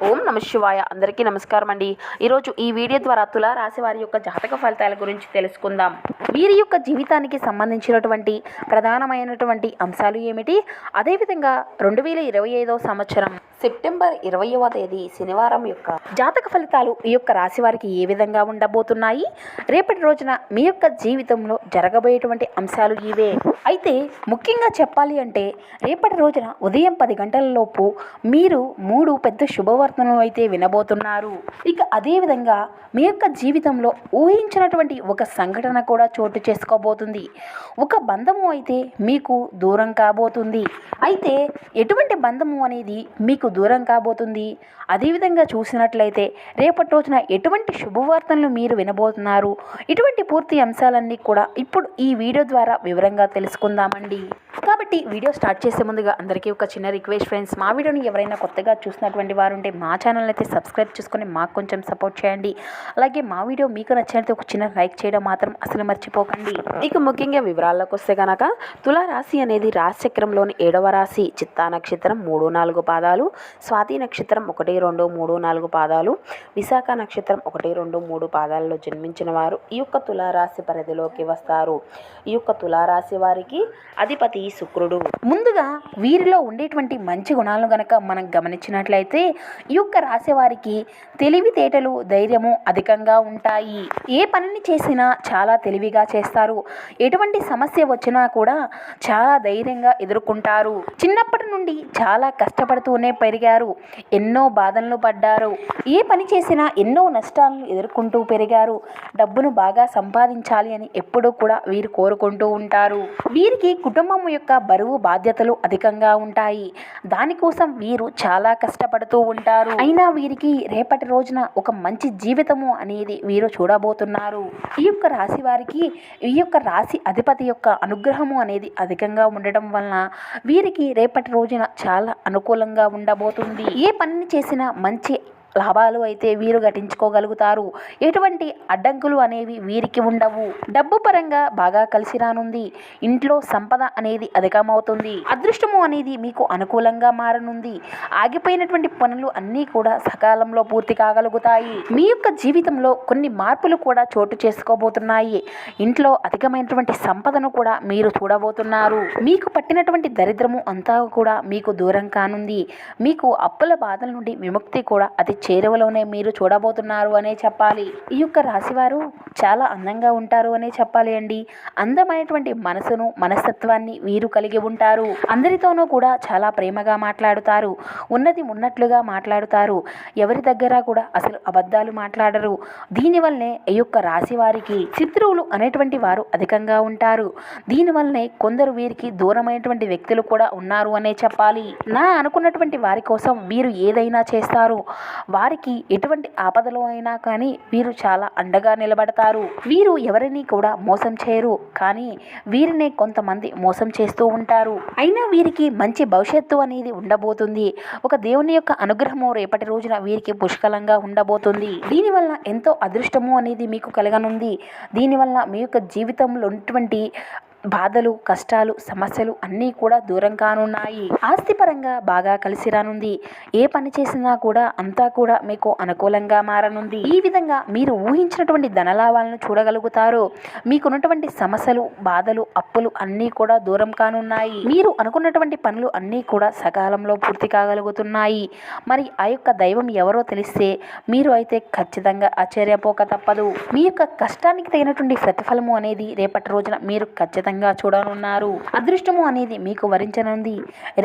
ఓం నమ శివాయ. అందరికీ నమస్కారం అండి. ఈరోజు ఈ వీడియో ద్వారా తులా రాశి వారి యొక్క జాతక ఫలితాల గురించి తెలుసుకుందాం. వీరి యొక్క జీవితానికి సంబంధించినటువంటి ప్రధానమైనటువంటి అంశాలు ఏమిటి, అదేవిధంగా 2025 సంవత్సరం సెప్టెంబర్ 20వ తేదీ శనివారం యొక్క జాతక ఫలితాలు ఈ యొక్క రాశి వారికి ఏ విధంగా ఉండబోతున్నాయి, రేపటి రోజున మీ యొక్క జీవితంలో జరగబోయేటువంటి అంశాలు ఇవే. అయితే ముఖ్యంగా చెప్పాలి అంటే రేపటి రోజున ఉదయం 10 గంటల లోపు మీరు 3 పెద్ద శుభవార్తలను అయితే వినబోతున్నారు. ఇక అదేవిధంగా మీ యొక్క జీవితంలో ఊహించినటువంటి ఒక సంఘటన కూడా చోటు చేసుకోబోతుంది. ఒక బంధము అయితే మీకు దూరం కాబోతుంది. అయితే ఎటువంటి బంధము అనేది మీకు దూరం కాబోతుంది, అదేవిధంగా చూసినట్లయితే రేపటి రోజున ఎటువంటి శుభవార్తలను మీరు వినబోతున్నారు, ఇటువంటి పూర్తి అంశాలన్నీ కూడా ఇప్పుడు ఈ వీడియో ద్వారా వివరంగా తెలుసుకుందామండి. కాబట్టి వీడియో స్టార్ట్ చేసే ముందుగా అందరికీ ఒక చిన్న రిక్వెస్ట్ ఫ్రెండ్స్, మా వీడియోని ఎవరైనా కొత్తగా చూసినటువంటి వారు ఉంటే మా ఛానల్ అయితే సబ్స్క్రైబ్ చేసుకొని మాకు కొంచెం సపోర్ట్ చేయండి. అలాగే మా వీడియో మీకు నచ్చినట్లయితే ఒక చిన్న లైక్ చేయడం మాత్రం అసలు మర్చిపోకండి. ఇక ముఖ్యంగా వివరాల్లోకి వస్తే కనుక తులా రాశి అనేది రాశి చక్రంలోని 7వ రాశి. చిత్తా నక్షత్రం 3-4 పాదాలు, స్వాతి నక్షత్రం 1-2-3-4 పాదాలు, విశాఖ నక్షత్రం 1-2-3 పాదాలలో జన్మించిన వారు ఈ యొక్క తులారాశి పరిధిలోకి వస్తారు. ఈ యొక్క తులారాశి వారికి అధిపతి శుక్రుడు. ముందుగా వీరిలో ఉండేటువంటి మంచి గుణాలను గనక మనం గమనించినట్లయితే ఈ యొక్క రాశి వారికి తెలివితేటలు, ధైర్యము అధికంగా ఉంటాయి. ఏ పనిని చేసినా చాలా తెలివిగా చేస్తారు. ఎటువంటి సమస్య వచ్చినా కూడా చాలా ధైర్యంగా ఎదుర్కొంటారు. చిన్నప్పటి నుండి చాలా కష్టపడుతూనే పెరిగారు. ఎన్నో బాధలను పడ్డారు. ఏ పని చేసినా ఎన్నో నష్టాలను ఎదుర్కొంటూ పెరిగారు. డబ్బును బాగా సంపాదించాలి అని ఎప్పుడూ కూడా వీరు కోరుకుంటూ ఉంటారు. వీరికి కుటుంబం యొక్క బరువు బాధ్యతలు అధికంగా ఉంటాయి. దానికోసం వీరు చాలా కష్టపడుతూ ఉంటారు. అయినా వీరికి రేపటి రోజున ఒక మంచి జీవితము అనేది వీరు చూడబోతున్నారు. ఈ యొక్క రాశి వారికి ఈ యొక్క రాశి అధిపతి యొక్క అనుగ్రహము అనేది అధికంగా ఉండడం వలన వీరికి రేపటి రోజున చాలా అనుకూలంగా ఉండబోతుంది. ఏ పనిని చేసినా మంచి లాభాలు అయితే వీరు గటించుకోగలుగుతారు. ఎటువంటి అడ్డంకులు అనేవి వీరికి ఉండవు. డబ్బు పరంగా బాగా కలిసి రానుంది. ఇంట్లో సంపద అనేది అధికమవుతుంది. అదృష్టము అనేది మీకు అనుకూలంగా మారనుంది. ఆగిపోయినటువంటి పనులు అన్నీ కూడా సకాలంలో పూర్తి కాగలుగుతాయి. మీ యొక్క జీవితంలో కొన్ని మార్పులు కూడా చోటు చేసుకోబోతున్నాయి. ఇంట్లో అధికమైనటువంటి సంపదను కూడా మీరు చూడబోతున్నారు. మీకు పట్టినటువంటి దరిద్రము అంతా కూడా మీకు దూరం కానుంది. మీకు అప్పుల బాధల నుండి విముక్తి కూడా అతి చేరువలోనే మీరు చూడబోతున్నారు అనే చెప్పాలి. ఈ యొక్క రాశివారు చాలా అందంగా ఉంటారు అనే చెప్పాలి అండి. అందమైనటువంటి మనసును, మనస్తత్వాన్ని వీరు కలిగి ఉంటారు. అందరితోనూ కూడా చాలా ప్రేమగా మాట్లాడుతారు. ఉన్నది ఉన్నట్లుగా మాట్లాడుతారు. ఎవరి దగ్గర కూడా అసలు అబద్ధాలు మాట్లాడరు. దీనివల్లనే ఈ యొక్క రాశి వారికి శత్రువులు అనేటువంటి వారు అధికంగా ఉంటారు. దీనివల్లనే కొందరు వీరికి దూరమైనటువంటి వ్యక్తులు కూడా ఉన్నారు అనే చెప్పాలి. నా అనుకున్నటువంటి వారి కోసం వీరు ఏదైనా చేస్తారు. వారికి ఎటువంటి ఆపదలో అయినా కానీ వీరు చాలా అండగా నిలబడతారు. వీరు ఎవరిని కూడా మోసం చేయరు, కానీ వీరినే కొంతమంది మోసం చేస్తూ ఉంటారు. అయినా వీరికి మంచి భవిష్యత్తు అనేది ఉండబోతుంది. ఒక దేవుని యొక్క అనుగ్రహము రేపటి రోజున వీరికి పుష్కలంగా ఉండబోతుంది. దీనివల్ల ఎంతో అదృష్టము అనేది మీకు కలగనుంది. దీనివల్ల మీ యొక్క జీవితంలో ఉన్నటువంటి బాధలు, కష్టాలు, సమస్యలు అన్నీ కూడా దూరం కానున్నాయి. ఆస్తిపరంగా బాగా కలిసి రానుంది. ఏ పని చేసినా కూడా అంతా కూడా మీకు అనుకూలంగా మారనుంది. ఈ విధంగా మీరు ఊహించినటువంటి ధనలాభాలను చూడగలుగుతారు. మీకున్నటువంటి సమస్యలు, బాధలు, అప్పులు అన్నీ కూడా దూరం కానున్నాయి. మీరు అనుకున్నటువంటి పనులు అన్నీ కూడా సకాలంలో పూర్తి కాగలుగుతున్నాయి. మరి ఆ యొక్క దైవం ఎవరో తెలిస్తే మీరు అయితే ఖచ్చితంగా ఆశ్చర్యపోక తప్పదు. మీ యొక్క కష్టానికి తగినటువంటి ప్రతిఫలము అనేది రేపటి రోజున మీరు ఖచ్చితంగా చూడనున్నారు. అదృష్టము అనేది మీకు వరించనుంది.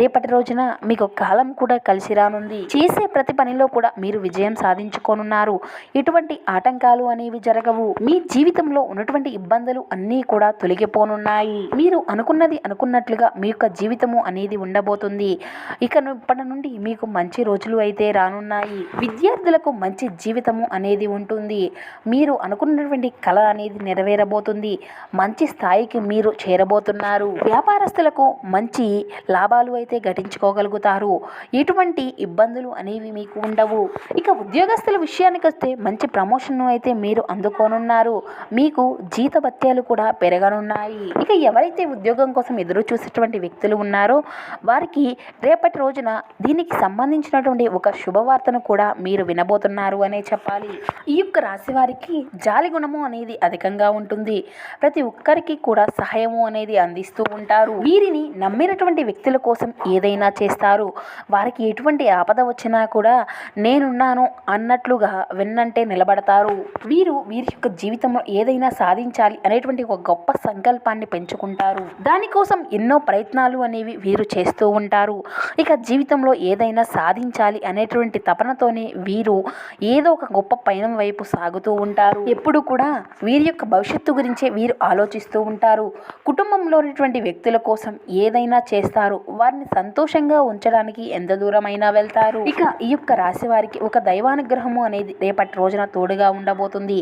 రేపటి రోజున మీకు కాలం కూడా కలిసి రానుంది. చేసే ప్రతి పనిలో కూడా మీరు విజయం సాధించుకోనున్నారు. ఎటువంటి ఆటంకాలు అనేవి జరగవు. మీ జీవితంలో ఉన్నటువంటి ఇబ్బందులు అన్నీ కూడా తొలగిపోనున్నాయి. మీరు అనుకున్నది అనుకున్నట్లుగా మీ యొక్క జీవితము అనేది ఉండబోతుంది. ఇప్పటి నుండి మీకు మంచి రోజులు అయితే రానున్నాయి. విద్యార్థులకు మంచి జీవితము అనేది ఉంటుంది. మీరు అనుకున్నటువంటి కళ అనేది నెరవేరబోతుంది. మంచి స్థాయికి మీరు చేరబోతున్నారు. వ్యాపారస్తులకు మంచి లాభాలు అయితే ఘటించుకోగలుగుతారు. ఎటువంటి ఇబ్బందులు అనేవి మీకు ఉండవు. ఇక ఉద్యోగస్తుల విషయానికి వస్తే మంచి ప్రమోషన్ అయితే మీరు అందుకోనున్నారు. మీకు జీతభత్యాలు కూడా పెరగనున్నాయి. ఇక ఎవరైతే ఉద్యోగం కోసం ఎదురు చూసేటువంటి వ్యక్తులు ఉన్నారో వారికి రేపటి రోజున దీనికి సంబంధించినటువంటి ఒక శుభవార్తను కూడా మీరు వినబోతున్నారు అనే చెప్పాలి. ఈ యొక్క రాశి వారికి జాలి గుణము అనేది అధికంగా ఉంటుంది. ప్రతి ఒక్కరికి కూడా సహాయము అనేది అందిస్తూ ఉంటారు. వీరిని నమ్మినటువంటి వ్యక్తుల కోసం ఏదైనా చేస్తారు. వారికి ఎటువంటి ఆపద వచ్చినా కూడా నేనున్నాను అన్నట్లుగా వెన్నంటే నిలబడతారు. వీరి యొక్క జీవితంలో ఏదైనా సాధించాలి అనేటువంటి ఒక గొప్ప సంకల్పాన్ని పెంచుకుంటారు. దానికోసం ఎన్నో ప్రయత్నాలు అనేవి వీరు చేస్తూ ఉంటారు. ఇక జీవితంలో ఏదైనా సాధించాలి అనేటువంటి తపనతోనే వీరు ఏదో ఒక గొప్ప పయనం వైపు సాగుతూ ఉంటారు. ఎప్పుడు కూడా వీరి యొక్క భవిష్యత్తు గురించే వీరు ఆలోచిస్తూ ఉంటారు. కుటుంబంలోని వ్యక్తుల కోసం ఏదైనా చేస్తారు. వారిని సంతోషంగా ఉంచడానికి ఎంత దూరమైనా వెళ్తారు. ఇక ఈ యొక్క రాశి వారికి ఒక దైవానుగ్రహము అనేది రేపటి రోజున తోడుగా ఉండబోతుంది.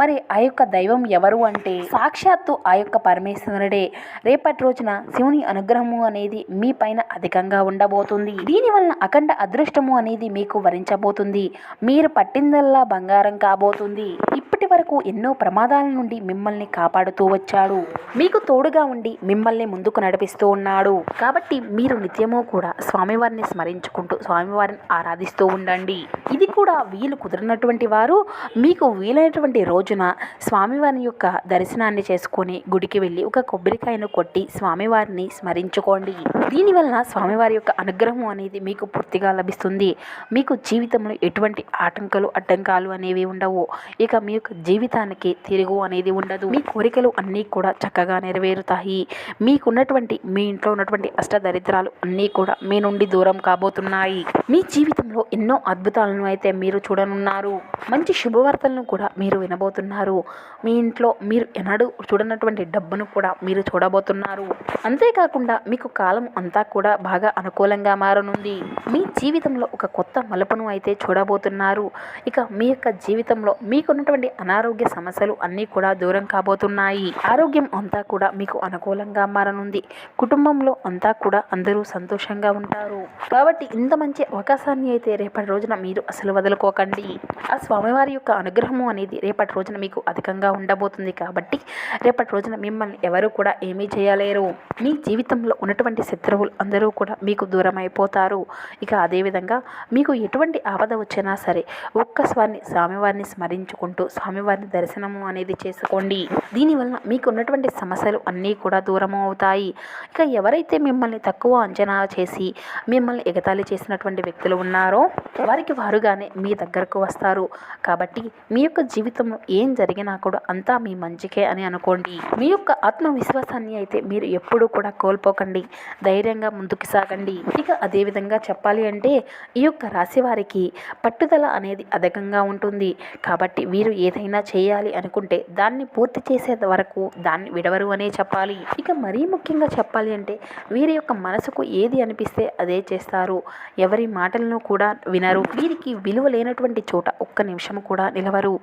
మరి ఆ యొక్క దైవం ఎవరు అంటే సాక్షాత్తు ఆ యొక్క పరమేశ్వరుడే. రేపటి రోజున శివుని అనుగ్రహము అనేది మీ పైన అధికంగా ఉండబోతుంది. దీనివల్ల అఖండ అదృష్టము అనేది మీకు వరించబోతుంది. మీరు పట్టిందల్లా బంగారం కాబోతుంది. ఇప్పటి వరకు ఎన్నో ప్రమాదాల నుండి మిమ్మల్ని కాపాడుతూ వచ్చాడు. మీకు తోడుగా ఉండి మిమ్మల్ని ముందుకు నడిపిస్తూ ఉన్నాడు. కాబట్టి మీరు నిత్యము కూడా స్వామివారిని స్మరించుకుంటూ స్వామివారిని ఆరాధిస్తూ ఉండండి. ఇది కూడా వీలు కుదిరినటువంటి వారు మీకు వీలైనటువంటి రోజున స్వామివారి యొక్క దర్శనాన్ని చేసుకొని గుడికి వెళ్ళి ఒక కొబ్బరికాయను కొట్టి స్వామివారిని స్మరించుకోండి. దీనివలన స్వామివారి యొక్క అనుగ్రహం అనేది మీకు పూర్తిగా లభిస్తుంది. మీకు జీవితంలో ఎటువంటి అడ్డంకాలు అనేవి ఉండవు. ఇక మీ యొక్క జీవితానికి తిరుగు అనేది ఉండదు. మీ కోరికలు అన్నీ కూడా చక్కగా నెరవేరుతాయి. మీ ఇంట్లో ఉన్నటువంటి అష్టదరిద్రాలు అన్నీ కూడా మీ నుండి దూరం కాబోతున్నాయి. మీ జీవితంలో ఎన్నో అద్భుతాలను అయితే మీరు చూడనున్నారు. మంచి శుభవార్తలను కూడా మీరు వినబోతున్నారు. మీ ఇంట్లో మీరు ఎన్నడూ చూడనటువంటి డబ్బును కూడా మీరు చూడబోతున్నారు. అంతేకాకుండా మీకు కాలం అంతా కూడా బాగా అనుకూలంగా మారనుంది. మీ జీవితంలో ఒక కొత్త మలుపును అయితే చూడబోతున్నారు. ఇక మీ యొక్క జీవితంలో మీకున్నటువంటి అనారోగ్య సమస్యలు అన్నీ కూడా దూరం కాబోతున్నాయి. ఆరోగ్యం అంతా కూడా మీకు అనుకూలంగా మారనుంది. కుటుంబంలో అంతా కూడా అందరూ సంతోషంగా ఉంటారు. కాబట్టి ఇంత మంచి అవకాశాన్ని అయితే రేపటి రోజున మీరు అసలు వదులుకోకండి. ఆ స్వామివారి యొక్క అనుగ్రహము అనేది రేపటి రోజున మీకు అధికంగా ఉండబోతుంది. కాబట్టి రేపటి రోజున మిమ్మల్ని ఎవరు కూడా ఏమీ చేయలేరు. మీ జీవితంలో ఉన్నటువంటి శత్రువులు అందరూ కూడా మీకు దూరం అయిపోతారు. ఇక అదేవిధంగా మీకు ఎటువంటి ఆపద వచ్చినా సరే ఒక్కసారి స్వామివారిని స్మరించుకుంటూ స్వామివారిని దర్శనము అనేది చేసుకోండి. దీనివల్ల మీకు ఉన్నటువంటి సమస్యలు అన్నీ కూడా దూరం అవుతాయి. ఇక ఎవరైతే మిమ్మల్ని తక్కువ అంచనా చేసి మిమ్మల్ని ఎగతాళి చేసినటువంటి వ్యక్తులు ఉన్నారో వారికి వారుగానే మీ దగ్గరకు వస్తారు. కాబట్టి మీ యొక్క జీవితంలో ఏం జరిగినా కూడా అంతా మీ మంచికే అని అనుకోండి. మీ యొక్క ఆత్మవిశ్వాసాన్ని అయితే మీరు ఎప్పుడూ కూడా కోల్పోకండి. ధైర్యంగా ముందుకు సాగండి. ఇక అదేవిధంగా చెప్పాలి అంటే ఈ యొక్క రాశి వారికి పట్టుదల అనేది అధికంగా ఉంటుంది. కాబట్టి వీరు ఏదైనా చేయాలి అనుకుంటే దాన్ని పూర్తి చేసే వరకు దాన్ని విడవరు అనే చెప్పాలి. ఇక మరీ ముఖ్యంగా చెప్పాలి అంటే వీరి యొక్క మనసుకు ఏది అనిపిస్తే అదే చేస్తారు. ఎవరి మాటలను కూడా వినరు. వీరికి విలువ లేనటువంటి చోట ఒక్క నిమిషం కూడా నిలవరు.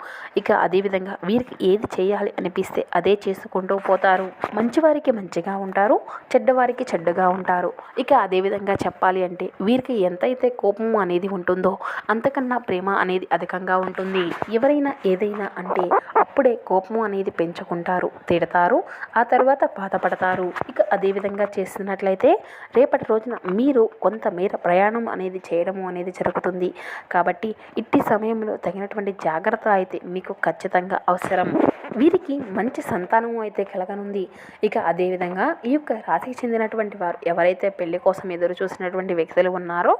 ఇక అదేవిధంగా వీరికి ఏది చేయాలి అనిపిస్తే అదే చేసుకుంటూ పోతారు. మంచివారికి మంచిగా ఉంటారు, చెడ్డవారికి చెడ్డగా ఉంటారు. ఇక అదేవిధంగా చెప్పాలి అంటే వీరికి ఎంతైతే కోపము అనేది ఉంటుందో అంతకన్నా ప్రేమ అనేది అధికంగా ఉంటుంది. ఎవరైనా ఏదైనా అంటే అప్పుడే కోపము అనేది పెంచుకుంటారు, తిడతారు, ఆ తర్వాత బాధపడతారు. ఇక అదేవిధంగా చేసినట్లయితే రేపటి రోజున మీరు కొంతమేర ప్రయాణం అనేది చేయడము అనేది జరుగుతుంది. కాబట్టి ఇట్టి సమయంలో తగినటువంటి జాగ్రత్త అయితే మీకు ఖచ్చితంగా అవసరం. వీరికి మంచి సంతానము అయితే కలగనుంది. ఇక అదేవిధంగా ఈ యొక్క రాశికి చెందినటువంటి వారు ఎవరైతే పెళ్లి కోసం ఎదురు చూసినటువంటి వ్యక్తులు ఉన్నారో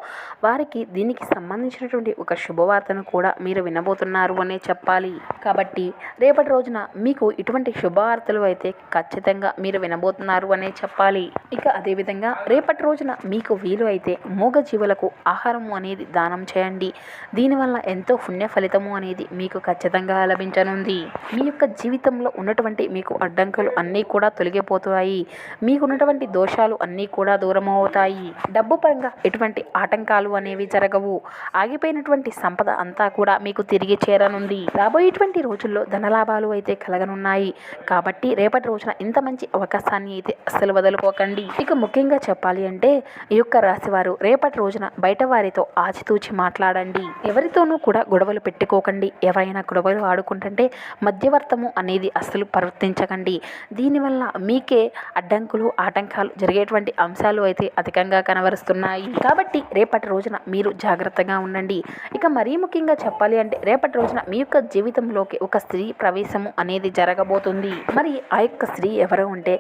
వారికి దీనికి సంబంధించినటువంటి ఒక శుభవార్తను కూడా మీరు వినబోతున్నారు అనే చెప్పాలి. కాబట్టి రేపటి రోజున మీకు ఇటువంటి శుభవార్తలు అయితే ఖచ్చితంగా మీరు వినబోతున్నారు అనే చెప్పాలి. ఇక అదేవిధంగా రేపటి రోజున మీకు వీలు అయితే మూగజీవులకు ఆహారం అనేది దానం చేయండి. దీనివల్ల ఎంతో పుణ్య ఫలితము అనేది మీకు ఖచ్చితంగా లభించనుంది. మీ యొక్క జీవితంలో ఉన్నటువంటి మీకు అడ్డంకులు అన్నీ కూడా తొలగిపోతాయి. మీకున్నటువంటి దోషాలు అన్నీ కూడా దూరం అవుతాయి. డబ్బు పరంగా ఎటువంటి ఆటంకాలు అనేవి జరగవు. ఆగిపోయినటువంటి సంపద అంతా కూడా మీకు తిరిగి చేరనుంది. రాబోయేటువంటి రోజుల్లో ధనలాభాలు అయితే కలగనున్నాయి. కాబట్టి రేపటి రోజున ఇంత మంచి అవకాశాన్ని అయితే అస్సలు వదులుకోకండి. ఇక ముఖ్యంగా చెప్పాలి అంటే ఈ యొక్క రాశివారు రేపటి రోజున బయట వారితో ఆచితూచి మాట్లాడండి. ఎవరితోనూ కూడా గొడవలు పెట్టుకోకండి. ఎవరైనా గొడవలు ఆడుకుంటుంటే మధ్యవర్తము అనేది అస్సలు ప్రవర్తించకండి. దీనివల్ల మీకే అడ్డంకులు ఆటంకాలు జరిగేటువంటి అంశాలు అయితే అధికంగా కనబరుస్తున్నాయి. కాబట్టి రేపటి రోజున మీరు జాగ్రత్తగా ఉండండి. ఇక మరీ ముఖ్యంగా చెప్పాలి అంటే రేపటి రోజున మీ యొక్క జీవితంలోకి ఒక స్త్రీ ప్రవేశము అనేది జరగబోతుంది. మరి ఆ యొక్క స్త్రీ ఎవరు అంటే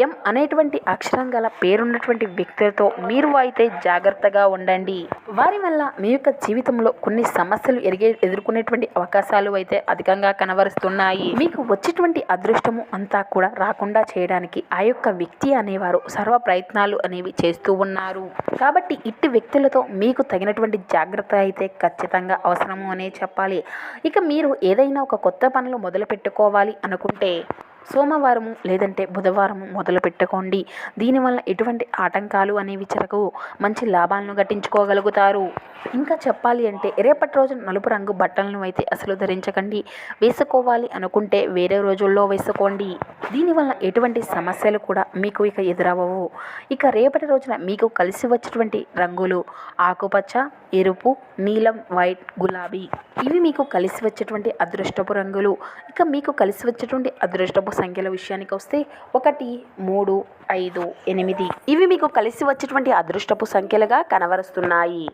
ఎం అనేటువంటి అక్షరం గల పేరున్నటువంటి వ్యక్తులతో మీరు అయితే జాగ్రత్తగా ఉండండి. వారి వల్ల మీ యొక్క జీవితంలో కొన్ని సమస్యలు ఎదుర్కొనేటువంటి అవకాశాలు అయితే అధికంగా కనబరుస్తున్నాయి. మీకు వచ్చేటువంటి అదృష్టము అంతా కూడా రాకుండా చేయడానికి ఆ యొక్క వ్యక్తి అనేవారు సర్వ ప్రయత్నాలు అనేవి చేస్తూ ఉన్నారు. కాబట్టి ఇట్టి వ్యక్తులతో మీకు తగినటువంటి జాగ్రత్త అయితే ఖచ్చితంగా అవసరము అనే చెప్పాలి. ఇక మీరు ఏదైనా ఒక కొత్త పనులు మొదలు పెట్టుకోవాలి అనుకుంటే సోమవారము లేదంటే బుధవారము మొదలు పెట్టుకోండి. దీనివల్ల ఎటువంటి ఆటంకాలు అనేవి జరగవు. మంచి లాభాలను గట్టించుకోగలుగుతారు. ఇంకా చెప్పాలి అంటే రేపటి రోజు నలుపు రంగు బట్టలను అయితే అసలు ధరించకండి. వేసుకోవాలి అనుకుంటే వేరే రోజుల్లో వేసుకోండి. దీనివల్ల ఎటువంటి సమస్యలు కూడా మీకు ఇక ఎదురవ్వవు. ఇక రేపటి రోజున మీకు కలిసి వచ్చేటువంటి రంగులు ఆకుపచ్చ, ఎరుపు, నీలం, వైట్, గులాబీ. ఇవి మీకు కలిసి వచ్చేటువంటి అదృష్టపు రంగులు. ఇక మీకు కలిసి వచ్చేటువంటి అదృష్టపు సంఖ్యల విషయానికి వస్తే 1, 3, 5, 8 ఇవి మీకు కలిసి వచ్చేటువంటి అదృష్టపు సంఖ్యలుగా కనబరుస్తున్నాయి.